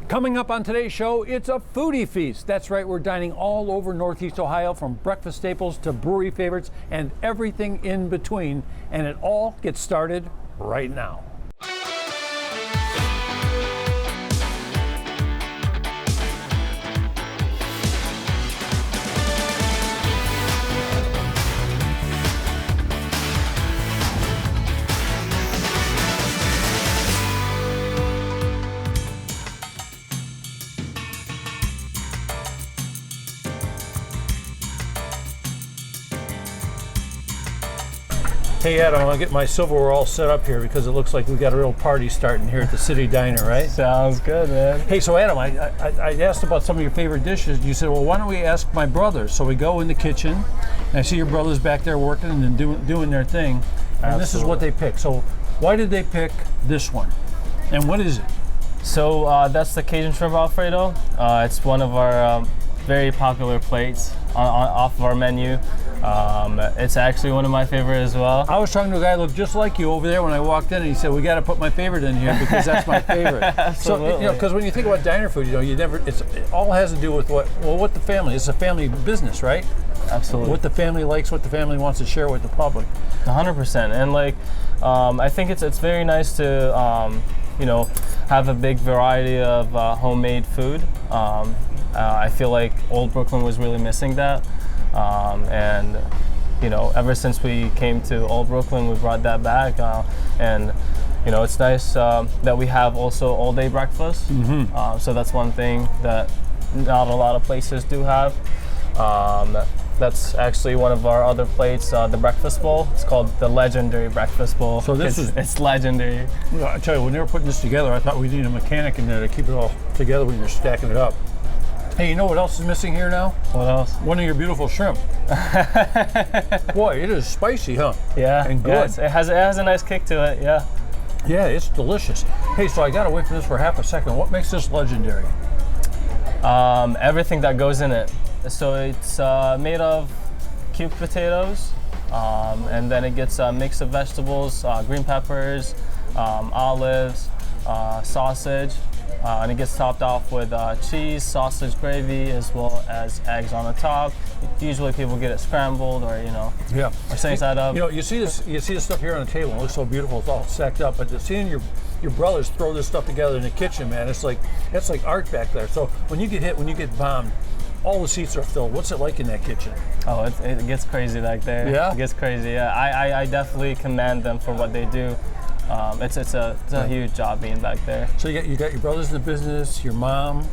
Coming up on today's show, it's a foodie feast. That's right, we're dining all over Northeast Ohio, from breakfast staples to brewery favorites and everything in between. And it all gets started right now. Hey Adam, I want to get my silverware all set up here because it looks like we got a real party starting here at the City Diner, right? Sounds good, man. Hey, so Adam, I asked about some of your favorite dishes. You said, well, why don't we ask my brothers? So we go in the kitchen, and I see your brothers back there working and doing their thing. And This is what they pick. So why did they pick this one? And what is it? So that's the Cajun Shrimp Alfredo. It's one of our very popular plates off of our menu. It's actually one of my favorite as well. I was talking to a guy who looked just like you over there when I walked in, and he said, we got to put my favorite in here because that's my favorite. Absolutely. So, because when you think about diner food, it all has to do with what the family, it's a family business, right? Absolutely. What the family likes, what the family wants to share with the public. 100%. And I think it's very nice to, have a big variety of homemade food. I feel like Old Brooklyn was really missing that. Ever since we came to Old Brooklyn, we brought that back. It's nice that we have also all-day breakfast. Mm-hmm. So that's one thing that not a lot of places do have. That's actually one of our other plates, the breakfast bowl. It's called the legendary breakfast bowl. So it's legendary. I tell you, when they were putting this together, I thought we needed a mechanic in there to keep it all together when you're stacking it up. Hey, you know what else is missing here now? What else? One of your beautiful shrimp. Boy, it is spicy, huh? Yeah, and good. Yes, it has a nice kick to it, yeah. Yeah, it's delicious. Hey, so I gotta wait for this for half a second. What makes this legendary? Everything that goes in it. So it's made of cubed potatoes, and then it gets a mix of vegetables, green peppers, olives, sausage. And it gets topped off with cheese, sausage gravy, as well as eggs on the top. Usually people get it scrambled or or sunny side up. You see this stuff here on the table. It looks so beautiful. It's all stacked up. But seeing your brothers throw this stuff together in the kitchen, man, it's like art back there. So when you get bombed, all the seats are filled. What's it like in that kitchen? Oh, it gets crazy back there. Yeah? It gets crazy, yeah. I definitely commend them for what they do. It's a huge job being back there. So you got your brothers in the business, your mom,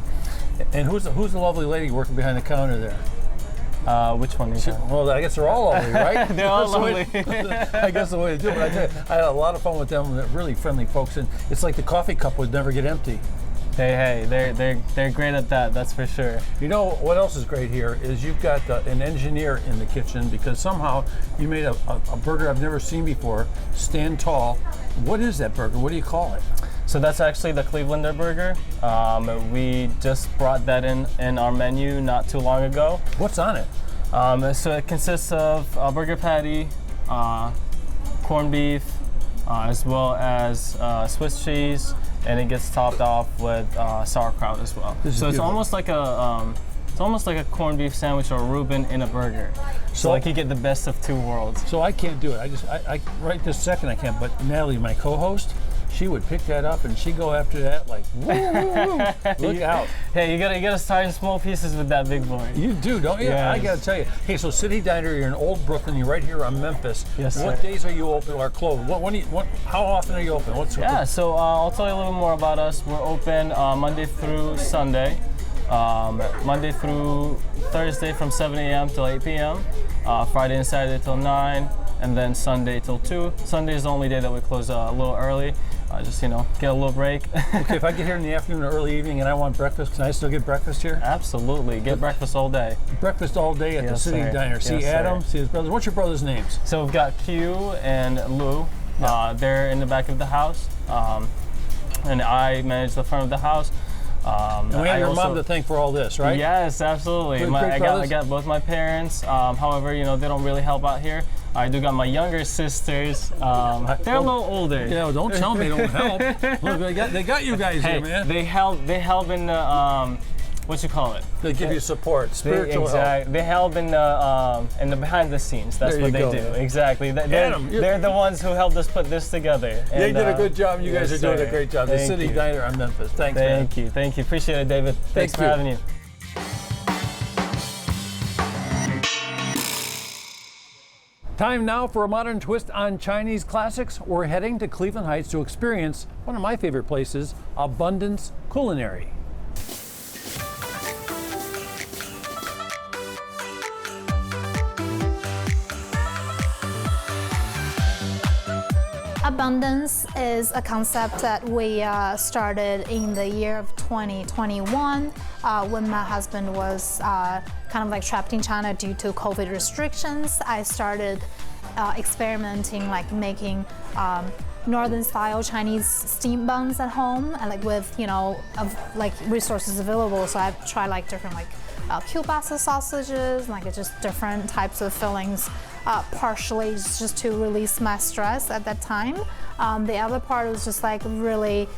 and who's the lovely lady working behind the counter there? Which one? Well, I guess they're all lovely, right? They're all lovely. I guess the way to do it. But I tell you, I had a lot of fun with them. They're really friendly folks, and it's like the coffee cup would never get empty. Hey, they're great at that. That's for sure. You know what else is great here is you've got an engineer in the kitchen because somehow you made a burger I've never seen before. Stand tall. What is that burger? What do you call it? So that's actually the Clevelander burger. We just brought that in our menu not too long ago. What's on it? So it consists of a burger patty, corned beef, as well as Swiss cheese, and it gets topped off with sauerkraut as well. So it's almost like a corned beef sandwich or a Reuben in a burger. So like you get the best of two worlds. So I can't do it. I right this second I can't. But Natalie, my co-host, she would pick that up and she'd go after that like, woo, woo, woo. Look out. Hey, you gotta start in small pieces with that big boy. You do, don't you? Yes. I gotta tell you. Hey, so City Diner, you're in Old Brooklyn. You're right here on Memphis. Yes, sir. What days are you open or closed? How often are you open? So I'll tell you a little more about us. We're open Monday through Sunday. Monday through Thursday from 7 a.m. till 8 p.m. Friday and Saturday till 9, and then Sunday till 2. Sunday is the only day that we close a little early. Just get a little break. Okay, if I get here in the afternoon or early evening and I want breakfast, can I still get breakfast here? Absolutely, get breakfast all day. Breakfast all day at the City Diner. See Adam, see his brothers. What's your brothers' names? So we've got Q and Lou. They're in the back of the house, and I manage the front of the house. And we have your mom to thank for all this, right? Yes, absolutely. I got both my parents. However, they don't really help out here. I do got my younger sisters. They're a little older. Yeah, well, don't tell me they don't help. Look, they got you guys Hey, here, man. they help in the what you call it? They give you support, spiritual help. They help in the behind the scenes. That's There what you they go. do. Exactly. They're the ones who helped us put this together. They And, did a good job. You guys yes, are doing sir. a great job. The Thank City you. Diner on Memphis. Thanks, man. Thank you. Appreciate it, David. Thanks for you. having you. Time now for a modern twist on Chinese classics. We're heading to Cleveland Heights to experience one of my favorite places, Abundance Culinary. Abundance is a concept that we started in the year of 2021 when my husband was kind of like trapped in China due to COVID restrictions. I started experimenting, like making northern style Chinese steamed buns at home, and like with like resources available. So I've tried like different like kielbasa sausages, like just different types of fillings. Partially just to release my stress at that time. The other part was just like really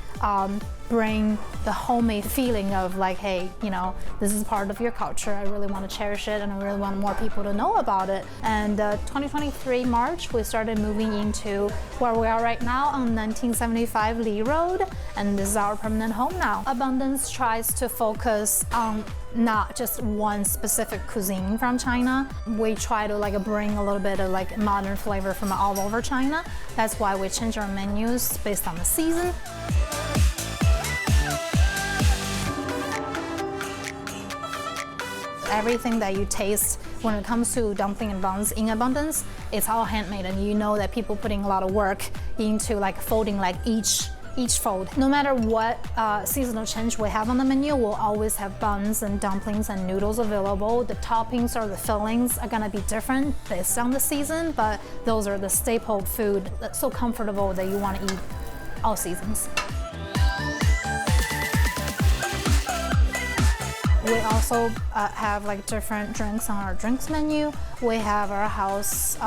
bring the homemade feeling of like, hey, this is part of your culture. I really want to cherish it, and I really want more people to know about it. And 2023 March, we started moving into where we are right now on 1975 Lee Road, and this is our permanent home now. Abundance tries to focus on not just one specific cuisine from China. We try to like bring a little bit of like modern flavor from all over China. That's why we change our menus based on the season. Everything that you taste when it comes to dumpling and buns in Abundance, it's all handmade, and you know that people putting a lot of work into like folding like each fold. No matter what seasonal change we have on the menu, we'll always have buns and dumplings and noodles available. The toppings or the fillings are gonna be different based on the season, but those are the staple food that's so comfortable that you want to eat all seasons. We also have like different drinks on our drinks menu. We have our house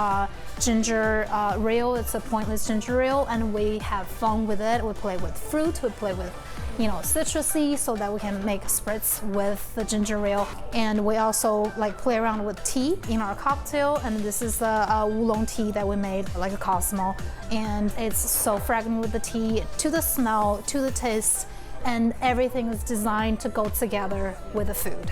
ginger ale. It's a pointless ginger ale, and we have fun with it. We play with fruit. We play with citrusy, so that we can make spritz with the ginger ale. And we also like play around with tea in our cocktail. And this is the oolong tea that we made, like a Cosmo. And it's so fragrant with the tea, to the smell, to the taste. And everything is designed to go together with the food.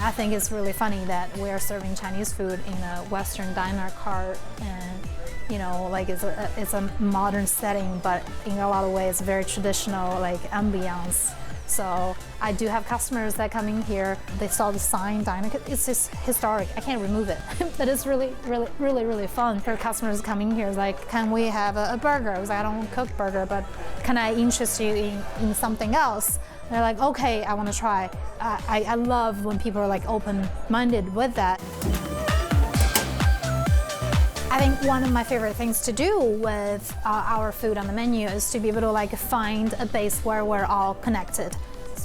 I think it's really funny that we are serving Chinese food in a Western diner cart, and like it's a modern setting, but in a lot of ways very traditional, like ambiance. So I do have customers that come in here, they saw the sign, diner. It's just historic. I can't remove it. But it's really, really, really, really fun for customers coming here. It's like, can we have a burger? I was like, I don't cook burger, but can I interest you in something else? And they're like, okay, I want to try. I love when people are like open-minded with that. I think one of my favorite things to do with our food on the menu is to be able to like find a base where we're all connected.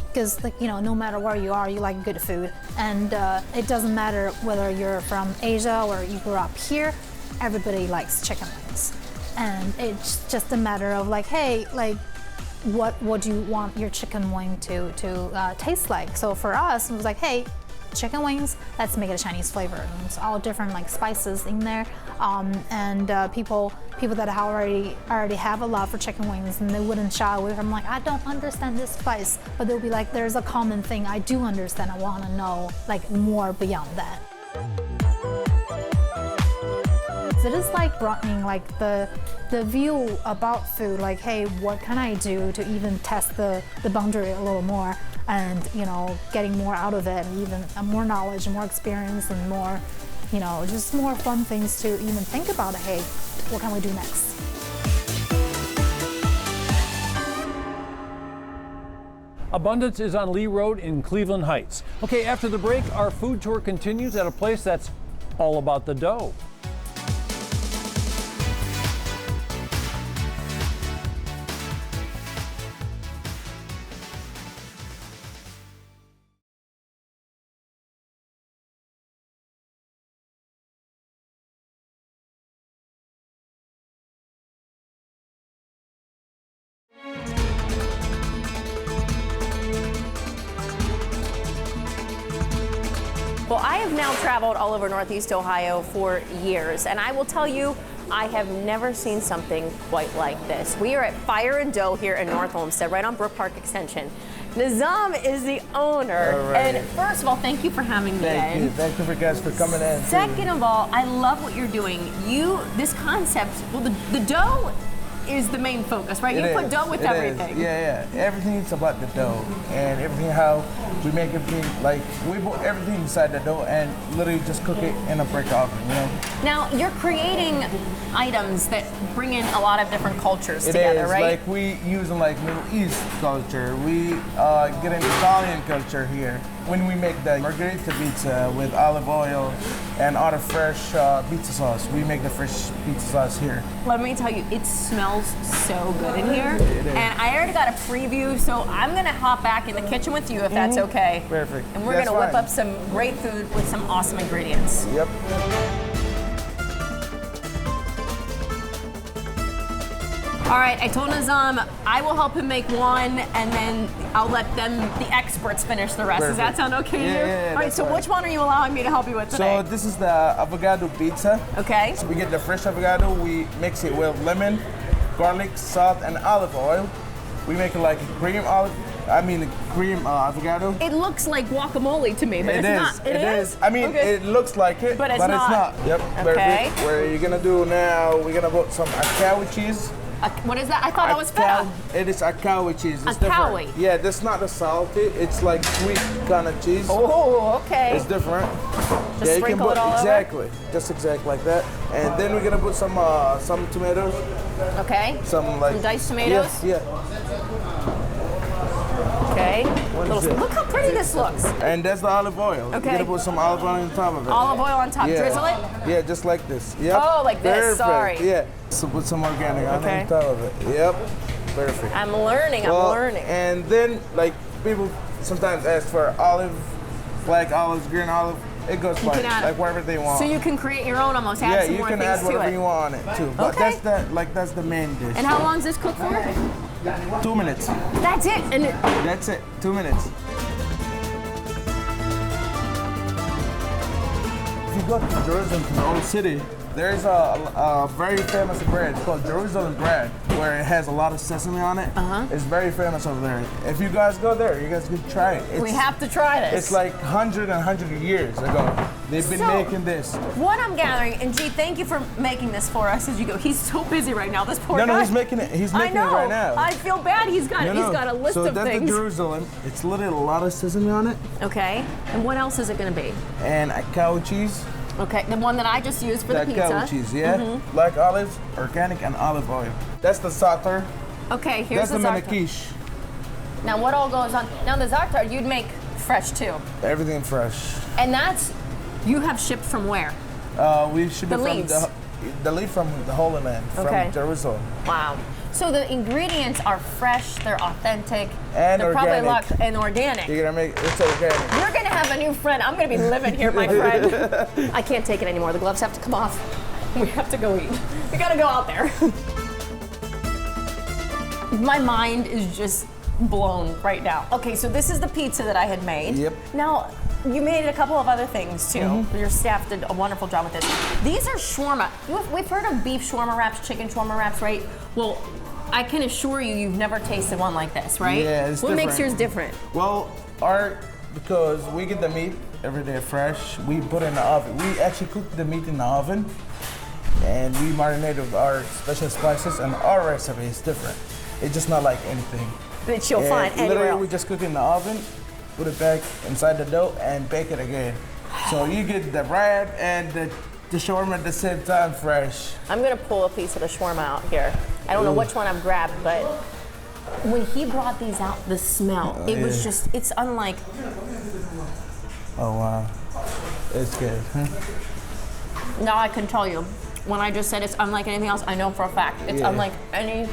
Because no matter where you are, you like good food. And it doesn't matter whether you're from Asia or you grew up here, everybody likes chicken wings. And it's just a matter of like, hey, like, what do you want your chicken wing to taste like? So for us, it was like, hey, chicken wings, let's make it a Chinese flavor. And it's all different like spices in there, and people that already have a love for chicken wings, and they wouldn't shy away from like, I don't understand this spice, but they'll be like, there's a common thing I do understand. I want to know like more beyond that. It is like broadening like the view about food, like, hey, what can I do to even test the boundary a little more, and getting more out of it, and even more knowledge and more experience and more just more fun things to even think about. Hey, what can we do next? Abundance is on Lee Road in Cleveland Heights. Okay, after the break, our food tour continues at a place that's all about the dough. Well, I have now traveled all over Northeast Ohio for years, and I will tell you, I have never seen something quite like this. We are at Fire and Dough here in North Olmsted, right on Brook Park Extension. Nizam is the owner. All right. And first of all, thank you for having me in. Thank you for guys for coming in. Second of all, I love what you're doing. This concept, well, the dough is the main focus, right? You put dough with everything. Yeah. Everything's about the dough and everything, how we make everything, like we put everything inside the dough and literally just cook it in a brick oven, you know? Now, you're creating items that bring in a lot of different cultures together, right? Like we use like Middle East culture. We get into Italian culture here. When we make the margherita pizza with olive oil and other fresh pizza sauce, we make the fresh pizza sauce here. Let me tell you, it smells so good in here. It is. And I already got a preview, so I'm gonna hop back in the kitchen with you if that's okay. Perfect. And we're gonna whip up some great food with some awesome ingredients. Yep. All right, I told Nizam I will help him make one, and then I'll let the experts finish the rest. Does that sound okay to you? Yeah, All right, so which one are you allowing me to help you with today? So this is the avocado pizza. Okay. So we get the fresh avocado, we mix it with lemon, garlic, salt, and olive oil. We make it like cream avocado. It looks like guacamole to me, but it's not. It is. I mean, Okay. it looks like it, But it's it's not. not. Yep. Okay. Perfect. What you're gonna do now, we're gonna put some akawi cheese. What is that? I thought that was feta. It is akawi cheese. It's Akawi. different. Yeah, that's not the salty. It's like sweet kind of cheese. Oh, okay. It's different. Just you can sprinkle put it all over? exactly, just exactly like that. And then we're gonna put some tomatoes, Okay. some diced tomatoes? Yeah. Okay. is it? Look how pretty this looks. And that's the olive oil. Okay. You're gonna put some olive oil on top of it. Olive oil on top. Yeah. Drizzle it? Yeah, just like this. Yep. Oh, like this, Perfect. sorry. Yeah. So put some organic Okay. on top of it. Yep. Perfect. I'm learning. And then, like, people sometimes ask for olive, black olives, green olive. It goes You fine, can add like whatever they want. So you can create your own almost, add yeah, some you more can things add to whatever it. you want on it too. But Okay. that's the main dish. And how long does this cook for? 2 minutes. That's it. And That's it. 2 minutes. If you go to Jerusalem, to the old city, there's a very famous bread called Jerusalem bread, where it has a lot of sesame on it. It's very famous over there. If you guys go there, you guys can try it. we have to try this. It's like 100 years ago. They've been making this. What I'm gathering, and G, thank you for making this for us as you go. He's so busy right now. This poor guy. No, he's making it. He's making I know. it right now. I feel bad. He's got a list so of that's things. the Jerusalem. It's literally a lot of sesame on it, Okay. And what else is it going to be? and a cow cheese. Okay, the one that I just used for the pizza. Cow cheese, yeah. Black olives, organic, and olive oil. That's the za'atar. Okay, here's That's the the za'atar. menakish. Now, what all goes on? Now, the za'atar you'd make fresh too, Everything fresh. and that's you have shipped from where? We should The be leaves. from the leaf from the Holy Land, from Okay. Jerusalem. Wow. So the ingredients are fresh, they're authentic, And they're probably organic. and organic. You're gonna make it's organic. You're gonna have a new friend. I'm gonna be living here, my friend. I can't take it anymore. The gloves have to come off. We have to go eat. We gotta go out there. My mind is just blown right now. Okay, so this is the pizza that I had made. Yep. Now, you made a couple of other things too. Your staff did a wonderful job with this. These are shawarma. We've heard of beef shawarma wraps, chicken shawarma wraps, right? Well, I can assure you, you've never tasted one like this, right? Yeah, it's What makes yours different. different? Well, because we get the meat every day fresh, we put it in the oven. We actually cook the meat in the oven, and we marinate with our special spices, and our recipe is different. It's just not like anything. That you'll find Literally, anywhere we else. just cook it in the oven, put it back inside the dough, and bake it again. So you get the wrap and the shawarma at the same time fresh. I'm gonna pull a piece of the shawarma out here. I don't know which one I've grabbed, but when he brought these out, the smell, it was just, it's unlike. Oh wow, it's good. Huh? Now I can tell you, when I just said it's unlike anything else, I know for a fact. It's Yeah. unlike any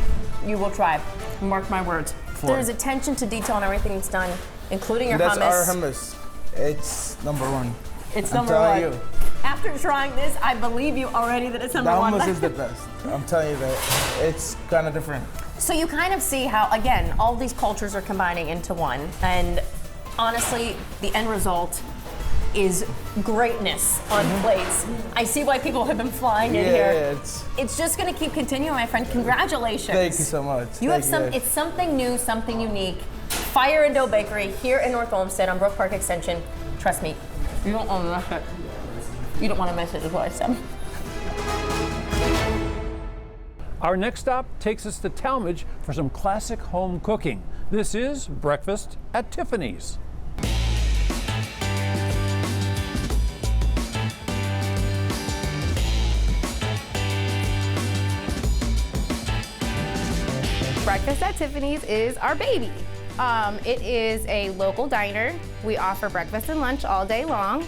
you will try. Mark my words. There's attention to detail in everything that's done, including your That's hummus. our hummus. It's number one. It's I'm number telling one. you. After trying this, I believe you already that it's The number one. hummus is the best. I'm telling you that. It's kind of different. So you kind of see how, again, all these cultures are combining into one. And honestly, the end result is greatness on plates. I see why people have been flying in Yeah, here. It's just going to keep continuing, my friend. Congratulations. Thank you so much. It's something new, something unique. Fire and Dough Bakery here in North Olmsted on Brook Park Extension. Trust me, you don't want to miss it. You don't want to miss it, is what I said. Our next stop takes us to Talmadge for some classic home cooking. This is Breakfast at Tiffany's. Breakfast at Tiffany's is our baby. It is a local diner. We offer breakfast and lunch all day long.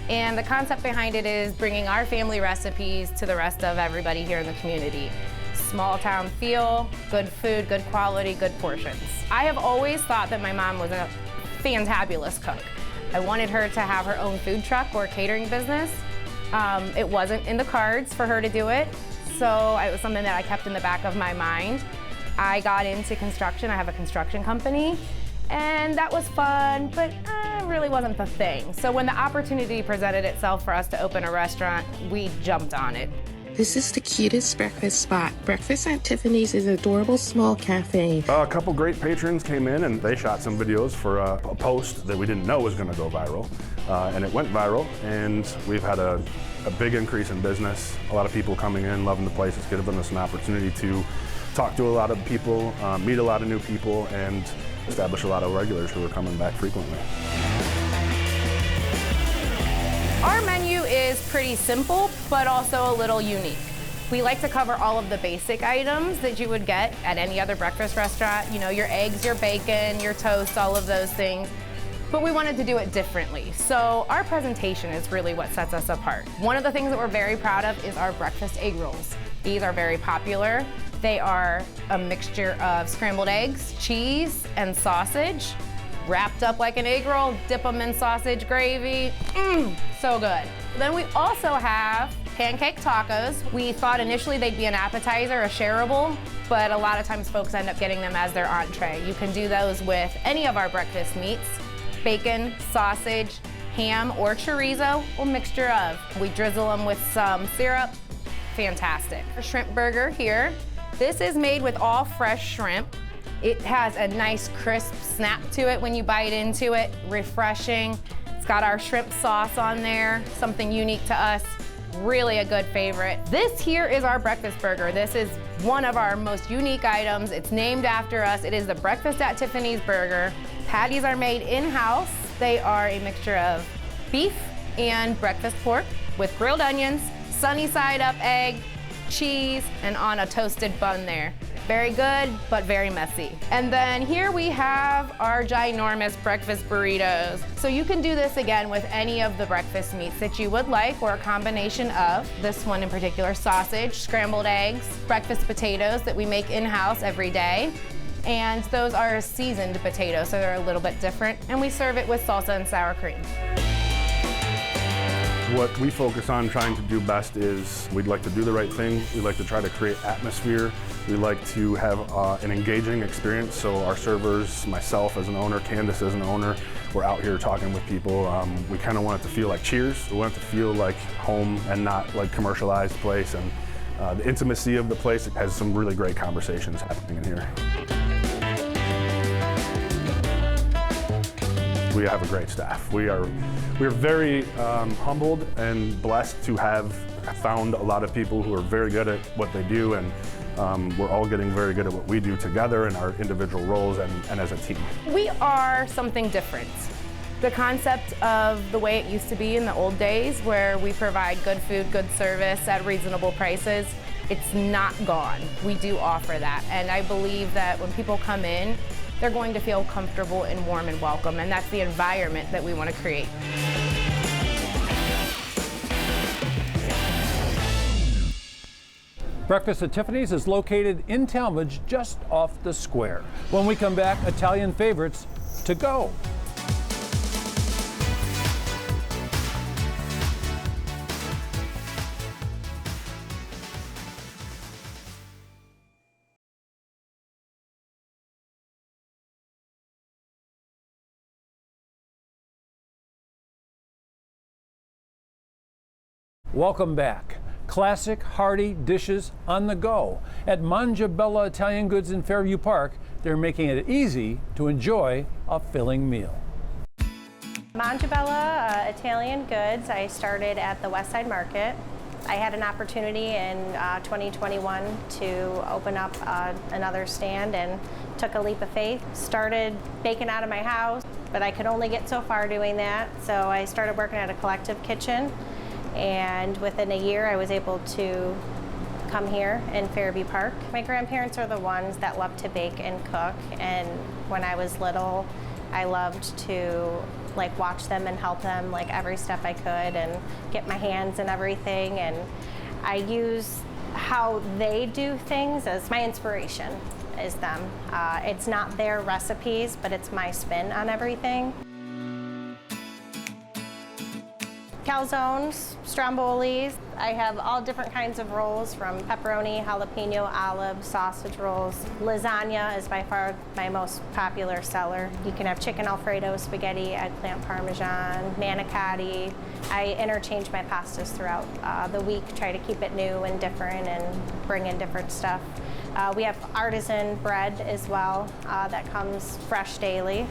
And the concept behind it is bringing our family recipes to the rest of everybody here in the community. Small town feel, good food, good quality, good portions. I have always thought that my mom was a fantabulous cook. I wanted her to have her own food truck or catering business. It wasn't in the cards for her to do it, so it was something that I kept in the back of my mind. I got into construction. I have a construction company, and that was fun, but it really wasn't the thing. So when the opportunity presented itself for us to open a restaurant, we jumped on it. This is the cutest breakfast spot. Breakfast at Tiffany's is an adorable small cafe. A couple great patrons came in and they shot some videos for a post that we didn't know was going to go viral. And it went viral, and we've had a big increase in business. A lot of people coming in, loving the place. It's given us an opportunity to talk to a lot of people, meet a lot of new people, and establish a lot of regulars who are coming back frequently. Our menu is pretty simple, but also a little unique. We like to cover all of the basic items that you would get at any other breakfast restaurant. You know, your eggs, your bacon, your toast, all of those things. But we wanted to do it differently. So our presentation is really what sets us apart. One of the things that we're very proud of is our breakfast egg rolls. These are very popular. They are a mixture of scrambled eggs, cheese, and sausage, wrapped up like an egg roll, dip them in sausage gravy. So good. Then we also have pancake tacos. We thought initially they'd be an appetizer, a shareable, but a lot of times folks end up getting them as their entree. You can do those with any of our breakfast meats, bacon, sausage, ham, or chorizo, or mixture of. We drizzle them with some syrup. Fantastic. Our shrimp burger here. This is made with all fresh shrimp. It has a nice crisp snap to it when you bite into it, refreshing. It's got our shrimp sauce on there, something unique to us, really a good favorite. This here is our breakfast burger. This is one of our most unique items. It's named after us. It is the Breakfast at Tiffany's burger. Patties are made in-house. They are a mixture of beef and breakfast pork with grilled onions, sunny side up egg, cheese, and on a toasted bun there. Very good, but very messy. And then here we have our ginormous breakfast burritos. So you can do this again with any of the breakfast meats that you would like, or a combination of, this one in particular, sausage, scrambled eggs, breakfast potatoes that we make in-house every day. And those are seasoned potatoes, so they're a little bit different. And we serve it with salsa and sour cream. What we focus on trying to do best is we'd like to do the right thing. We like to try to create atmosphere. We like to have an engaging experience. So our servers, myself as an owner, Candace as an owner, we're out here talking with people. We kind of want it to feel like Cheers. We want it to feel like home and not like commercialized place. And the intimacy of the place has some really great conversations happening in here. We have a great staff. We're very humbled and blessed to have found a lot of people who are very good at what they do, and we're all getting very good at what we do together in our individual roles and as a team. We are something different. The concept of the way it used to be in the old days, where we provide good food, good service at reasonable prices, it's not gone. We do offer that, and I believe that when people come in, they're going to feel comfortable and warm and welcome, and that's the environment that we want to create. Breakfast at Tiffany's is located in Talmadge, just off the square. When we come back, Italian favorites to go. Welcome back. Classic, hearty dishes on the go. At Mangia Bella Italian Goods in Fairview Park, they're making it easy to enjoy a filling meal. Mangia Bella Italian Goods, I started at the West Side Market. I had an opportunity in 2021 to open up another stand and took a leap of faith. Started baking out of my house, but I could only get so far doing that, so I started working at a collective kitchen. And within a year, I was able to come here in Fairview Park. My grandparents are the ones that love to bake and cook, and when I was little, I loved to watch them and help them every step I could and get my hands in everything. And I use how they do things as my inspiration, is them. It's not their recipes, but it's my spin on everything. Calzones, strombolis. I have all different kinds of rolls, from pepperoni, jalapeno, olive, sausage rolls. Lasagna is by far my most popular seller. You can have chicken Alfredo, spaghetti, eggplant parmesan, manicotti. I interchange my pastas throughout the week, try to keep it new and different and bring in different stuff. We have artisan bread as well that comes fresh daily.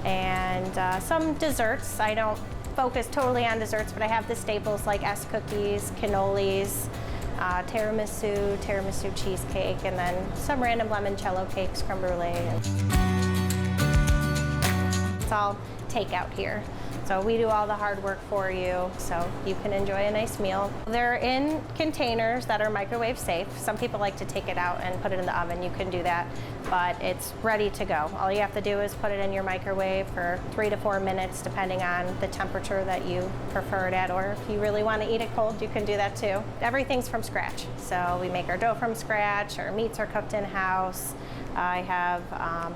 And some desserts. I don't focus totally on desserts, but I have the staples like S cookies, cannolis, tiramisu cheesecake, and then some random limoncello cakes, creme brulee. It's all takeout here. So we do all the hard work for you, so you can enjoy a nice meal. They're in containers that are microwave safe. Some people like to take it out and put it in the oven. You can do that, but it's ready to go. All you have to do is put it in your microwave for 3 to 4 minutes, depending on the temperature that you prefer it at, or if you really want to eat it cold, you can do that too. Everything's from scratch. So we make our dough from scratch, our meats are cooked in-house. I have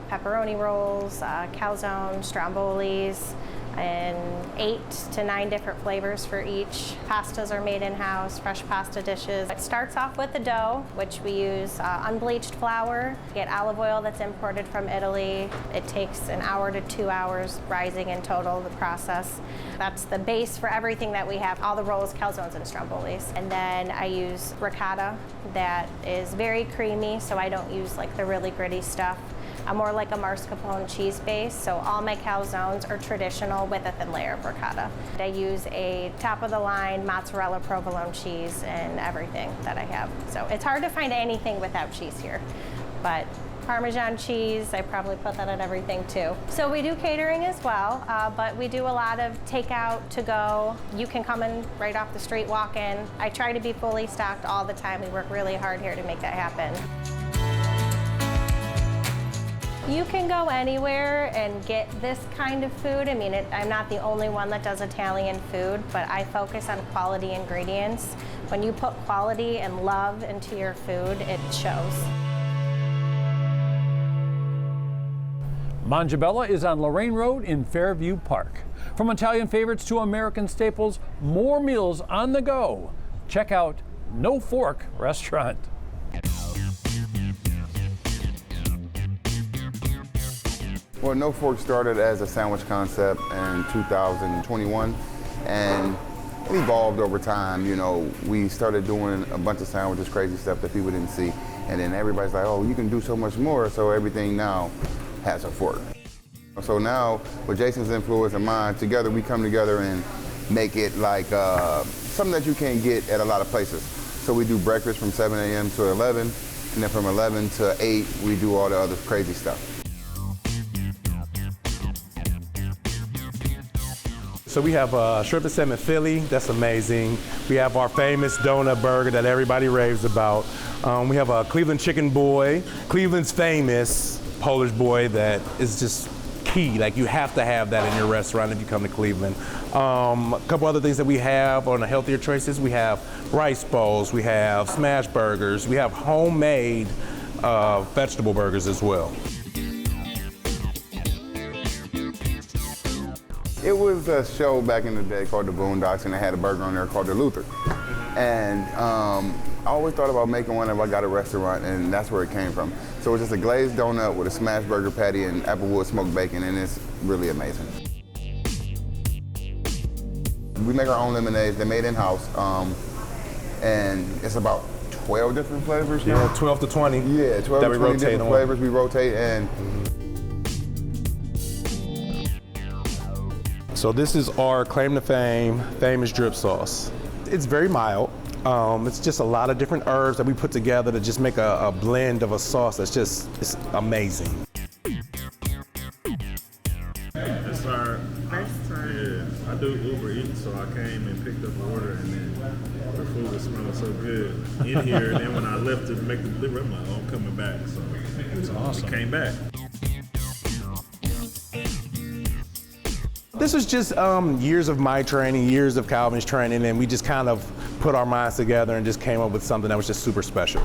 pepperoni rolls, calzones, strombolis, and 8 to 9 different flavors for each. Pastas are made in-house, fresh pasta dishes. It starts off with the dough, which we use unbleached flour. We get olive oil that's imported from Italy. It takes 1 hour to 2 hours rising in total, the process. That's the base for everything that we have, all the rolls, calzones, and strombolis. And then I use ricotta that is very creamy, so I don't use the really gritty stuff. I'm more like a mascarpone cheese base, so all my calzones are traditional with a thin layer of ricotta. I use a top-of-the-line mozzarella provolone cheese in everything that I have. So it's hard to find anything without cheese here, but Parmesan cheese, I probably put that on everything too. So we do catering as well, but we do a lot of takeout to go. You can come in right off the street, walk in. I try to be fully stocked all the time. We work really hard here to make that happen. You can go anywhere and get this kind of food. I mean, I'm not the only one that does Italian food, but I focus on quality ingredients. When you put quality and love into your food, it shows. Mangia Bella is on Lorraine Road in Fairview Park. From Italian favorites to American staples, more meals on the go. Check out No Fork Restaurant. Well, No Fork started as a sandwich concept in 2021, and it evolved over time. You know, we started doing a bunch of sandwiches, crazy stuff that people didn't see, and then everybody's like, oh, you can do so much more, so everything now has a fork. So now, with Jason's influence and mine, together we come together and make it like something that you can't get at a lot of places. So we do breakfast from 7 a.m. to 11, and then from 11 to 8, we do all the other crazy stuff. So we have shrimp and salmon Philly, that's amazing. We have our famous donut burger that everybody raves about. We have a Cleveland chicken boy, Cleveland's famous Polish boy that is just key. Like, you have to have that in your restaurant if you come to Cleveland. A couple other things that we have on the healthier choices, we have rice bowls, we have smash burgers, we have homemade vegetable burgers as well. It was a show back in the day called The Boondocks, and they had a burger on there called the Luther. And I always thought about making one if I got a restaurant, and that's where it came from. So it's just a glazed donut with a smashed burger patty and applewood smoked bacon, and it's really amazing. We make our own lemonades. They're made in-house. And it's about 12 different flavors now. Yeah, 12 to 20. Yeah, 12 that to we 20 rotate different on. flavors we rotate and So this is our claim to fame, famous drip sauce. It's very mild. It's just a lot of different herbs that we put together to just make a blend of a sauce that's just, it's amazing. It's our first time. Yeah, I do Uber Eats, so I came and picked up the order, and then the food was smelling so good in here. And then when I left to make the delivery, I'm like, oh, I'm coming back. So It's awesome. I came back. This was just years of my training, years of Calvin's training, and we just kind of put our minds together and just came up with something that was just super special.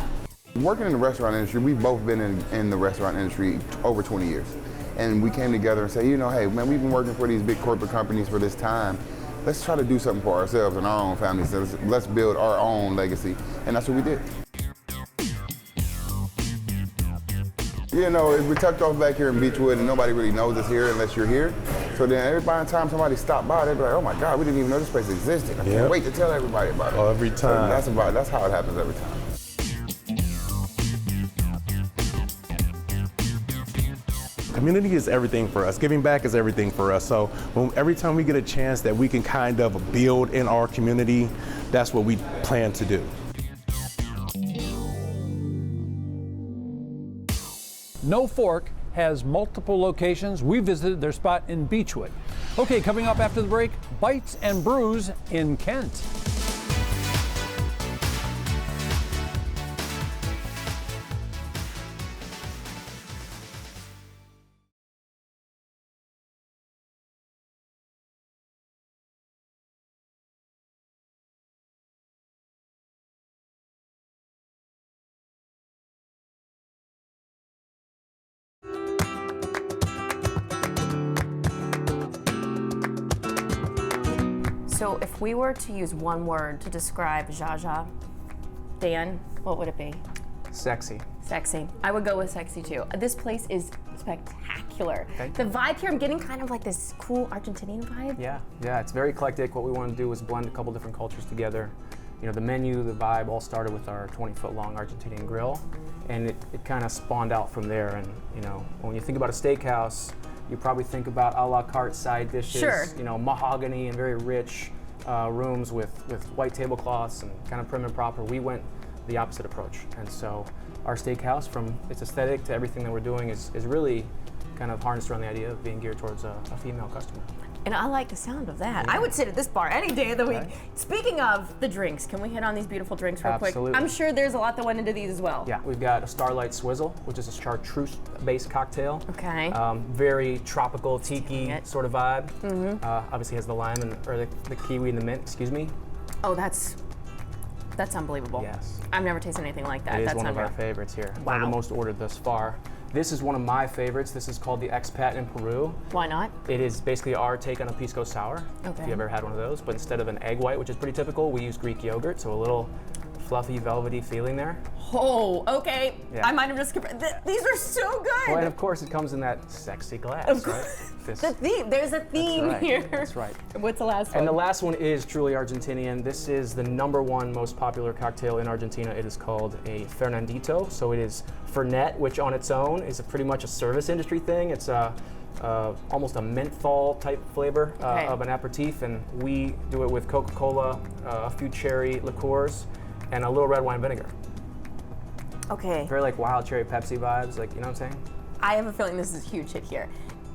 working in the restaurant industry, we've both been in the restaurant industry over 20 years. And we came together and said, you know, hey, man, we've been working for these big corporate companies for this time. Let's try to do something for ourselves and our own families. So let's build our own legacy. And that's what we did. You know, we're tucked off back here in Beechwood and nobody really knows us here unless you're here. So then every time somebody stopped by, they'd be like, oh my God, we didn't even know this place existed. I can't wait to tell everybody about it. Oh, every time. So that's how it happens every time. Community is everything for us. Giving back is everything for us. So every time we get a chance that we can kind of build in our community, that's what we plan to do. No Fork has multiple locations. We visited their spot in Beechwood. Okay, coming up after the break, Bites and Brews in Kent. So if we were to use one word to describe Zaja Dan, what would it be? Sexy. Sexy. I would go with sexy too. This place is spectacular. The vibe here, I'm getting kind of like this cool Argentinian vibe. Yeah, it's very eclectic. What we want to do is blend a couple different cultures together. You know, the menu, the vibe all started with our 20-foot long Argentinian grill, and it kind of spawned out from there. And you know, when you think about a steakhouse, you probably think about a la carte side dishes, you know, mahogany and very rich rooms with white tablecloths and kind of prim and proper. We went the opposite approach. And so our steakhouse, from its aesthetic to everything that we're doing, is really kind of harnessed around the idea of being geared towards a female customer. And I like the sound of that. I would sit at this bar any day of the week. Speaking of the drinks, can we hit on these beautiful drinks real quick? I'm sure there's a lot that went into these as well. Yeah, we've got a Starlight Swizzle, which is a chartreuse-based cocktail. Okay. Very tropical, tiki sort of vibe. Obviously has the lime or the kiwi and the mint, excuse me. Oh, that's unbelievable. Yes. I've never tasted anything like that. It is That's one of our unreal. favorites here. Wow. One of the most ordered thus far. This is one of my favorites. This is called the Expat in Peru. Why not? It is basically our take on a pisco sour, if you've ever had one of those. But instead of an egg white, which is pretty typical, we use Greek yogurt, so a little fluffy, velvety feeling there. Oh, okay. Yeah. I might have just these are so good. Well, and of course it comes in that sexy glass, Of course. This, the theme. There's a theme here. That's right. What's the last one? And the last one is truly Argentinian. This is the #1 most popular cocktail in Argentina. It is called a Fernandito. So it is Fernet, which on its own is pretty much a service industry thing. It's almost a menthol type flavor of an aperitif, and we do it with Coca-Cola, a few cherry liqueurs, and a little red wine vinegar. Okay. Very like wild cherry Pepsi vibes, like, you know what I'm saying? I have a feeling this is a huge hit here.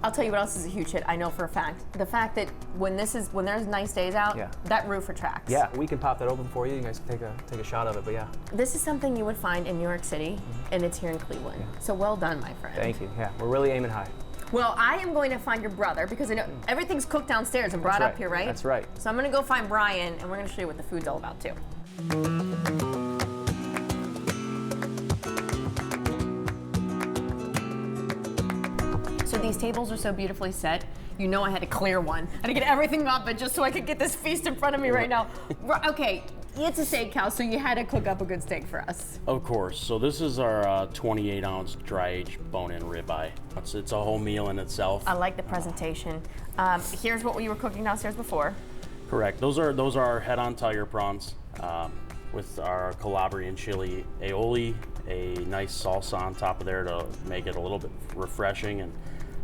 I'll tell you what else is a huge hit. I know for a fact. The fact that when there's nice days out, that roof attracts. Yeah, we can pop that open for you. You guys can take a shot of it, but yeah. This is something you would find in New York City, and it's here in Cleveland. So well done, my friend. Thank you. Yeah, we're really aiming high. Well, I am going to find your brother because I know everything's cooked downstairs and brought up here, right? That's right. So I'm going to go find Brian, and we're going to show you what the food's all about too. So these tables are so beautifully set. You know I had to clear one. I had to get everything up, but just so I could get this feast in front of me right now. Okay, it's a steakhouse, so you had to cook up a good steak for us. Of course. So this is our 28-ounce dry-aged bone-in ribeye. It's a whole meal in itself. I like the presentation. Here's what we were cooking downstairs before. Correct. Those are our head-on tiger prawns with our Calabrian chili aioli, a nice salsa on top of there to make it a little bit refreshing, and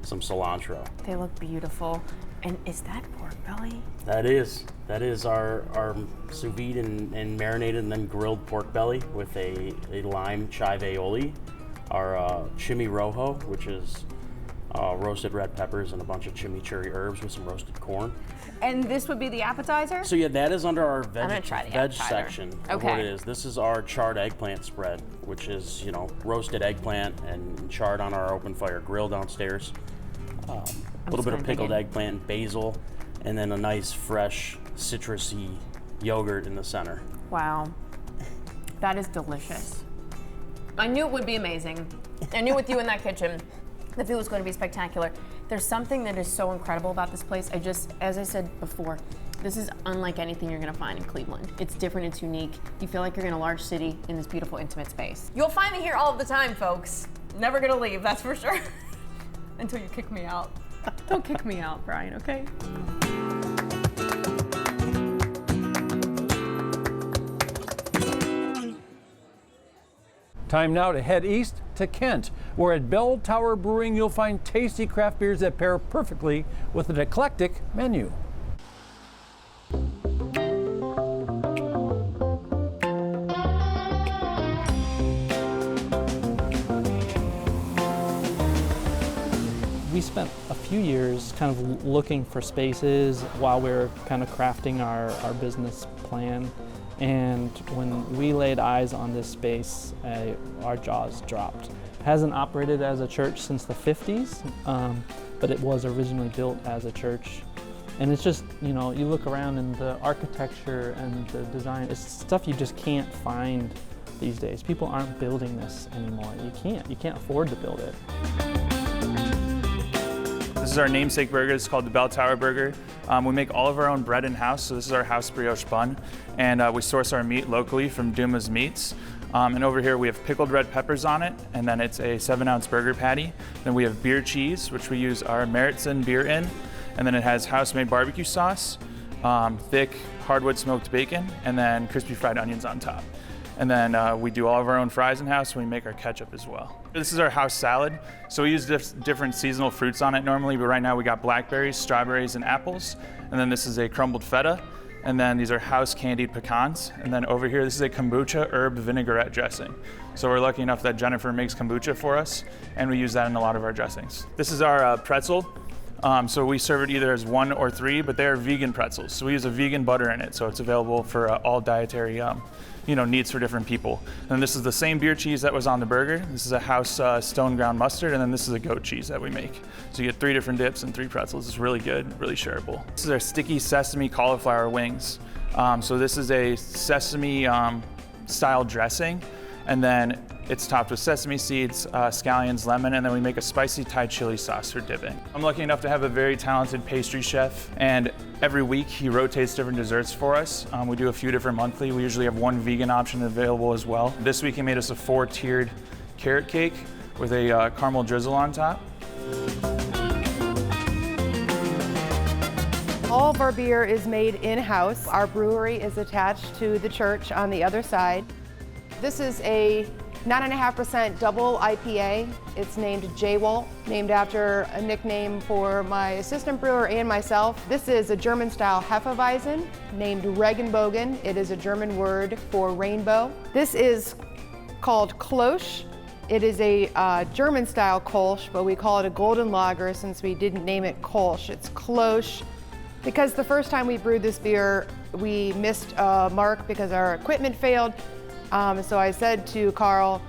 some cilantro. They look beautiful. And is that pork belly? That is our sous vide and marinated and then grilled pork belly with a lime chive aioli, our chimi rojo, which is roasted red peppers and a bunch of chimichurri herbs with some roasted corn. And this would be the appetizer? So yeah, that is under our I'm gonna try the veg appetizer. section of Okay. what it is. This is our charred eggplant spread, which is, you know, roasted eggplant and charred on our open fire grill downstairs. A little bit of pickled eggplant and basil, and then a nice fresh citrusy yogurt in the center. Wow. That is delicious. I knew it would be amazing. I knew with you in that kitchen, the food was going to be spectacular. There's something that is so incredible about this place. As I said before, this is unlike anything you're going to find in Cleveland. It's different, it's unique. You feel like you're in a large city in this beautiful, intimate space. You'll find me here all of the time, folks. Never going to leave, that's for sure. Until you kick me out. Don't kick me out, Brian, okay? Time now to head east to Kent, where at Bell Tower Brewing you'll find tasty craft beers that pair perfectly with an eclectic menu. We spent a few years kind of looking for spaces while we were kind of crafting our business plan. And when we laid eyes on this space, our jaws dropped. It hasn't operated as a church since the 50s, but it was originally built as a church. And it's just, you know, you look around and the architecture and the design, it's stuff you just can't find these days. People aren't building this anymore. You can't afford to build it. This is our namesake burger. It's called the Bell Tower Burger. We make all of our own bread in-house, so this is our house brioche bun. And we source our meat locally from Duma's Meats. And over here we have pickled red peppers on it, and then it's a 7-ounce burger patty. Then we have beer cheese, which we use our Meritzen beer in. And then it has house-made barbecue sauce, thick hardwood smoked bacon, and then crispy fried onions on top. And then we do all of our own fries in-house, and we make our ketchup as well. This is our house salad. So we use different seasonal fruits on it normally, but right now we got blackberries, strawberries, and apples. And then this is a crumbled feta. And then these are house candied pecans. And then over here, this is a kombucha herb vinaigrette dressing. So we're lucky enough that Jennifer makes kombucha for us, and we use that in a lot of our dressings. This is our pretzel. So we serve it either as 1 or 3, but they are vegan pretzels. So we use a vegan butter in it, so it's available for all dietary needs for different people. And this is the same beer cheese that was on the burger. This is a house stone ground mustard, and then this is a goat cheese that we make. So you get 3 different dips and 3 pretzels. It's really good, really shareable. This is our sticky sesame cauliflower wings. So this is a sesame style dressing, and then it's topped with sesame seeds, scallions, lemon, and then we make a spicy Thai chili sauce for dipping. I'm lucky enough to have a very talented pastry chef, and every week he rotates different desserts for us. We do a few different monthly. We usually have 1 vegan option available as well. This week he made us a 4-tiered carrot cake with a caramel drizzle on top. All of our beer is made in-house. Our brewery is attached to the church on the other side. This is a 9.5% double IPA. It's named J-Walt, named after a nickname for my assistant brewer and myself. This is a German-style Hefeweizen named Regenbogen. It is a German word for rainbow. This is called Klosch. It is a German-style Kolsch, but we call it a golden lager since we didn't name it Kolsch. It's Klosch. Because the first time we brewed this beer, we missed a mark because our equipment failed. So I said to Carl,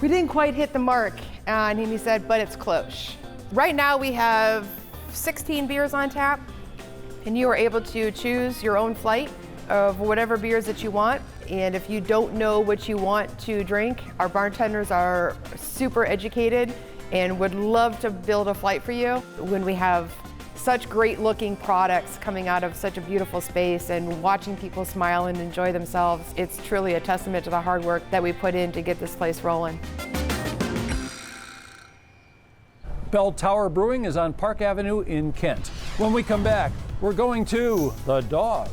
we didn't quite hit the mark. And he said, but it's close. Right now we have 16 beers on tap, and you are able to choose your own flight of whatever beers that you want. And if you don't know what you want to drink, our bartenders are super educated and would love to build a flight for you. When we have such great looking products coming out of such a beautiful space and watching people smile and enjoy themselves, it's truly a testament to the hard work that we put in to get this place rolling. Bell Tower Brewing is on Park Avenue in Kent. When we come back, we're going to the dogs.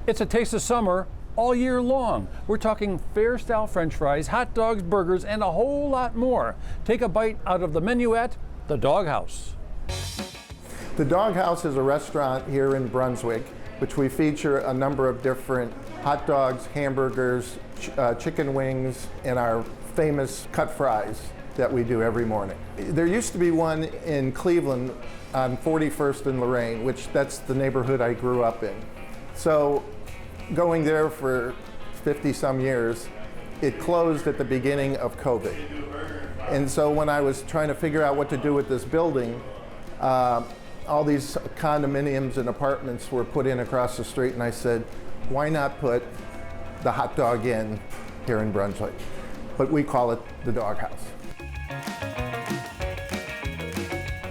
It's a taste of summer all year long. We're talking fair-style French fries, hot dogs, burgers, and a whole lot more. Take a bite out of the menu at the Doghouse. The Doghouse is a restaurant here in Brunswick, which we feature a number of different hot dogs, hamburgers, chicken wings, and our famous cut fries that we do every morning. There used to be one in Cleveland on 41st and Lorraine, which that's the neighborhood I grew up in. So going there for 50 some years, it closed at the beginning of COVID. And so when I was trying to figure out what to do with this building, all these condominiums and apartments were put in across the street, and I said, why not put the hot dog inn here in Brunswick? But we call it the Doghouse.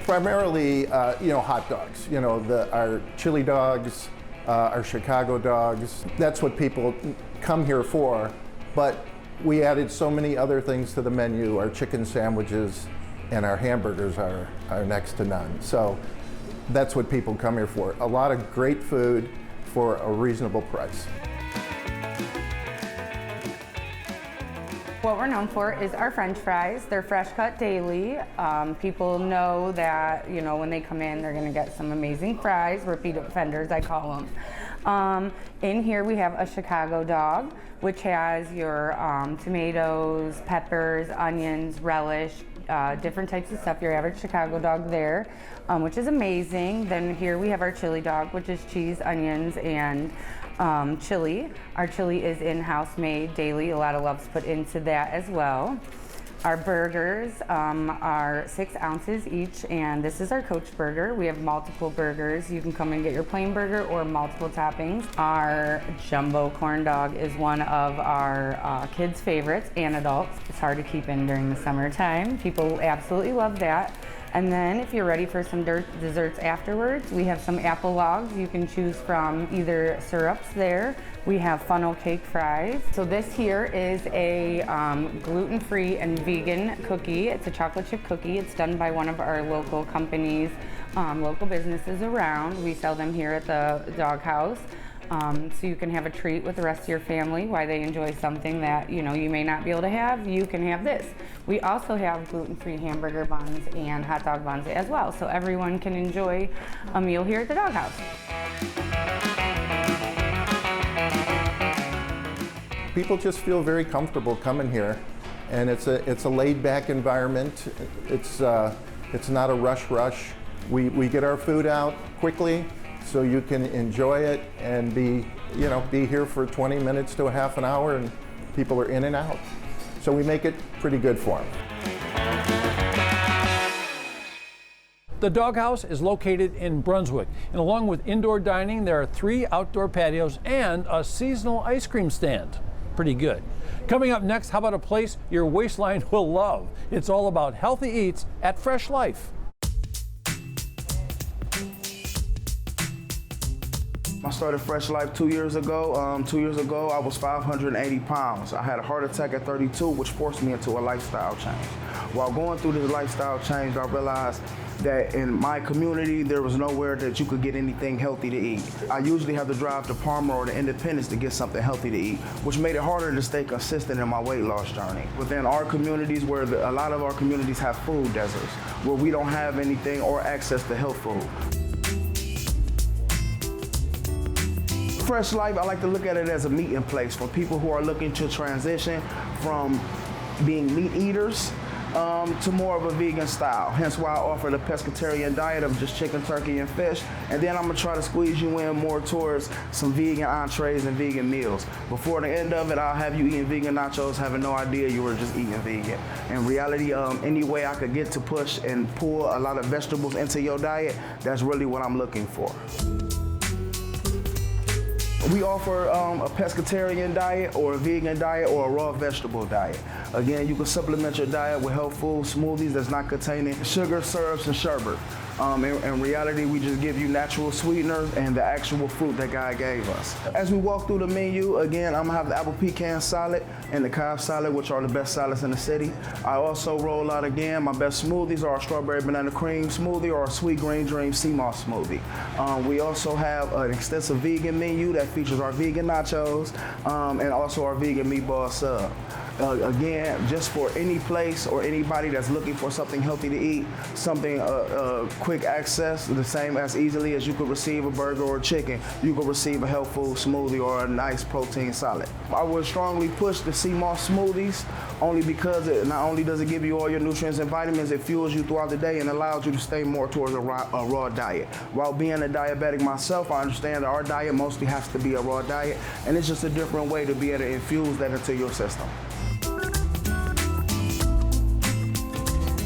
Primarily, hot dogs. Our chili dogs, our Chicago dogs. That's what people come here for, but we added so many other things to the menu. Our chicken sandwiches and our hamburgers are next to none. So that's what people come here for. A lot of great food for a reasonable price. What we're known for is our French fries. They're fresh cut daily. People know that, when they come in, they're gonna get some amazing fries, repeat offenders, I call them. In here we have a Chicago dog, which has your tomatoes, peppers, onions, relish, different types of stuff, your average Chicago dog there, which is amazing. Then here we have our chili dog, which is cheese, onions, and chili. Our chili is in-house made daily. A lot of love's put into that as well. Our burgers are 6 ounces each, and this is our Coach burger. We have multiple burgers. You can come and get your plain burger or multiple toppings. Our jumbo corn dog is one of our kids' favorites and adults. It's hard to keep in during the summertime. People absolutely love that. And then if you're ready for some desserts afterwards, we have some apple logs. You can choose from either syrups there. We have funnel cake fries. So this here is a gluten-free and vegan cookie. It's a chocolate chip cookie. It's done by one of our local companies, local businesses around. We sell them here at the Doghouse. So you can have a treat with the rest of your family while they enjoy something that you may not be able to have. You can have this. We also have gluten-free hamburger buns and hot dog buns as well, so everyone can enjoy a meal here at the Doghouse. People just feel very comfortable coming here, and it's a laid-back environment. It's not a rush. We get our food out quickly, so you can enjoy it and be here for 20 minutes to a half an hour, and people are in and out. So we make it pretty good for them. The Doghouse is located in Brunswick, and along with indoor dining, there are 3 outdoor patios and a seasonal ice cream stand. Pretty good. Coming up next, how about a place your waistline will love? It's all about healthy eats at Fresh Life. I started Fresh Life 2 years ago. 2 years ago, I was 580 pounds. I had a heart attack at 32, which forced me into a lifestyle change. While going through this lifestyle change, I realized that in my community, there was nowhere that you could get anything healthy to eat. I usually have to drive to Palmer or to Independence to get something healthy to eat, which made it harder to stay consistent in my weight loss journey. Within our communities, where a lot of our communities have food deserts, where we don't have anything or access to health food. Fresh Life, I like to look at it as a meeting place for people who are looking to transition from being meat eaters to more of a vegan style. Hence why I offer the pescatarian diet of just chicken, turkey, and fish. And then I'm gonna try to squeeze you in more towards some vegan entrees and vegan meals. Before the end of it, I'll have you eating vegan nachos, having no idea you were just eating vegan. In reality, any way I could get to push and pull a lot of vegetables into your diet, that's really what I'm looking for. We offer a pescatarian diet or a vegan diet or a raw vegetable diet. Again, you can supplement your diet with healthful smoothies that's not containing sugar, syrups, and sherbet. In reality, we just give you natural sweeteners and the actual fruit that God gave us. As we walk through the menu, again, I'm gonna have the apple pecan salad and the Cobb salad, which are the best salads in the city. I also roll out again, my best smoothies are a strawberry banana cream smoothie or a sweet green dream sea moss smoothie. We also have an extensive vegan menu that features our vegan nachos and also our vegan meatball sub. Again, just for any place or anybody that's looking for something healthy to eat, something quick access, the same as easily as you could receive a burger or chicken, you could receive a healthful smoothie or a nice protein salad. I would strongly push the sea moss smoothies only because it not only does it give you all your nutrients and vitamins, it fuels you throughout the day and allows you to stay more towards a raw diet. While being a diabetic myself, I understand that our diet mostly has to be a raw diet, and it's just a different way to be able to infuse that into your system.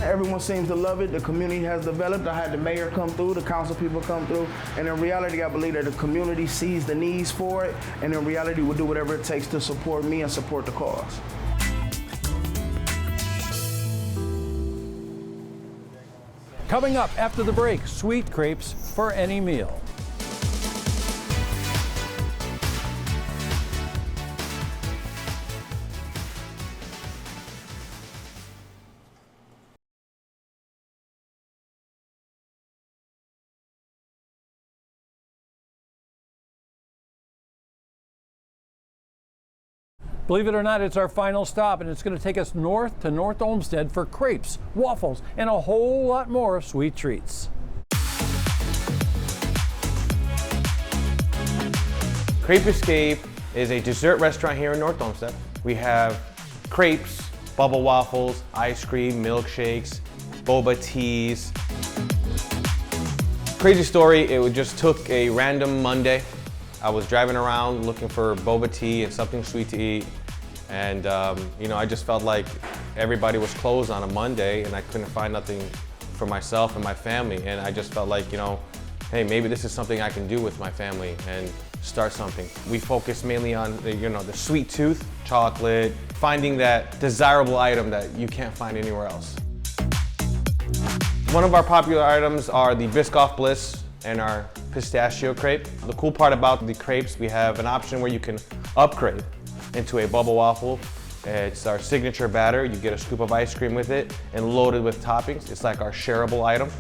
Everyone seems to love it. The community has developed. I had the mayor come through, the council people come through, and in reality, I believe that the community sees the needs for it, and in reality, will do whatever it takes to support me and support the cause. Coming up after the break, sweet crepes for any meal. Believe it or not, it's our final stop, and it's going to take us north to North Olmsted for crepes, waffles, and a whole lot more sweet treats. Crepe Escape is a dessert restaurant here in North Olmsted. We have crepes, bubble waffles, ice cream, milkshakes, boba teas. Crazy story, it just took a random Monday. I was driving around looking for boba tea and something sweet to eat, and you know, I just felt like everybody was closed on a Monday and I couldn't find nothing for myself and my family, and I just felt like, you know, hey, maybe this is something I can do with my family and start something. We focus mainly on the, you know, the sweet tooth, chocolate, finding that desirable item that you can't find anywhere else. One of our popular items are the Biscoff Bliss and our pistachio crepe. The cool part about the crepes, we have an option where you can upgrade into a bubble waffle. It's our signature batter. You get a scoop of ice cream with it and loaded with toppings. It's like our shareable item.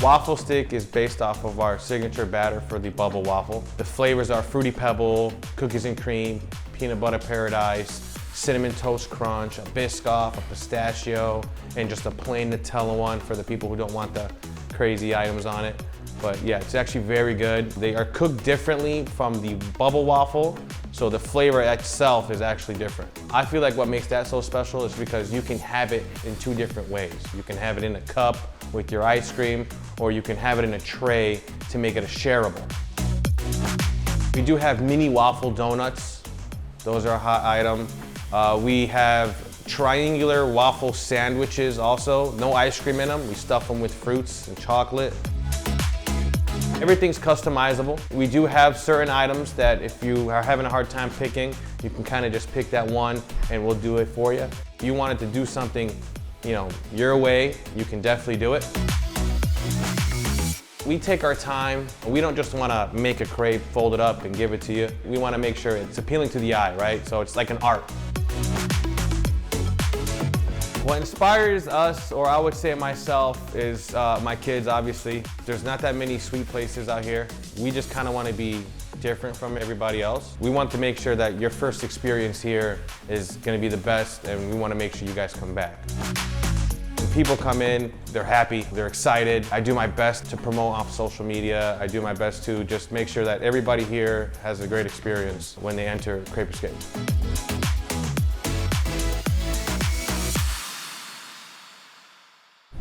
Waffle stick is based off of our signature batter for the bubble waffle. The flavors are Fruity Pebble, cookies and cream, peanut butter paradise, cinnamon toast crunch, a Biscoff, a pistachio, and just a plain Nutella one for the people who don't want the crazy items on it. But yeah, it's actually very good. They are cooked differently from the bubble waffle, so the flavor itself is actually different. I feel like what makes that so special is because you can have it in two different ways. You can have it in a cup with your ice cream, or you can have it in a tray to make it a shareable. We do have mini waffle donuts. Those are a hot item. We have triangular waffle sandwiches also. No ice cream in them. We stuff them with fruits and chocolate. Everything's customizable. We do have certain items that if you are having a hard time picking, you can kind of just pick that one and we'll do it for you. If you wanted to do something, you know, your way, you can definitely do it. We take our time. We don't just want to make a crepe, fold it up and give it to you. We want to make sure it's appealing to the eye, right? So it's like an art. What inspires us, or I would say myself, is my kids, obviously. There's not that many sweet places out here. We just kind of want to be different from everybody else. We want to make sure that your first experience here is going to be the best, and we want to make sure you guys come back. When people come in, they're happy, they're excited. I do my best to promote off social media. I do my best to just make sure that everybody here has a great experience when they enter Crepe Escape.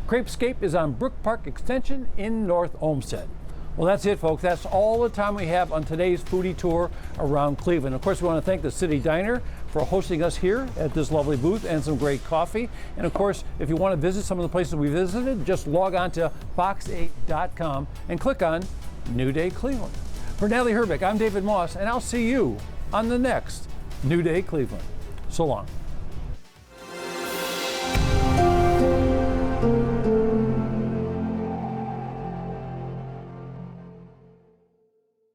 Crepe Escape is on Brook Park Extension in North Olmsted. Well, that's it, folks. That's all the time we have on today's foodie tour around Cleveland. Of course, we want to thank the City Diner for hosting us here at this lovely booth and some great coffee. And of course, if you want to visit some of the places we visited, just log on to fox8.com and click on New Day Cleveland. For Natalie Herbeck, I'm David Moss, and I'll see you on the next New Day Cleveland. So long.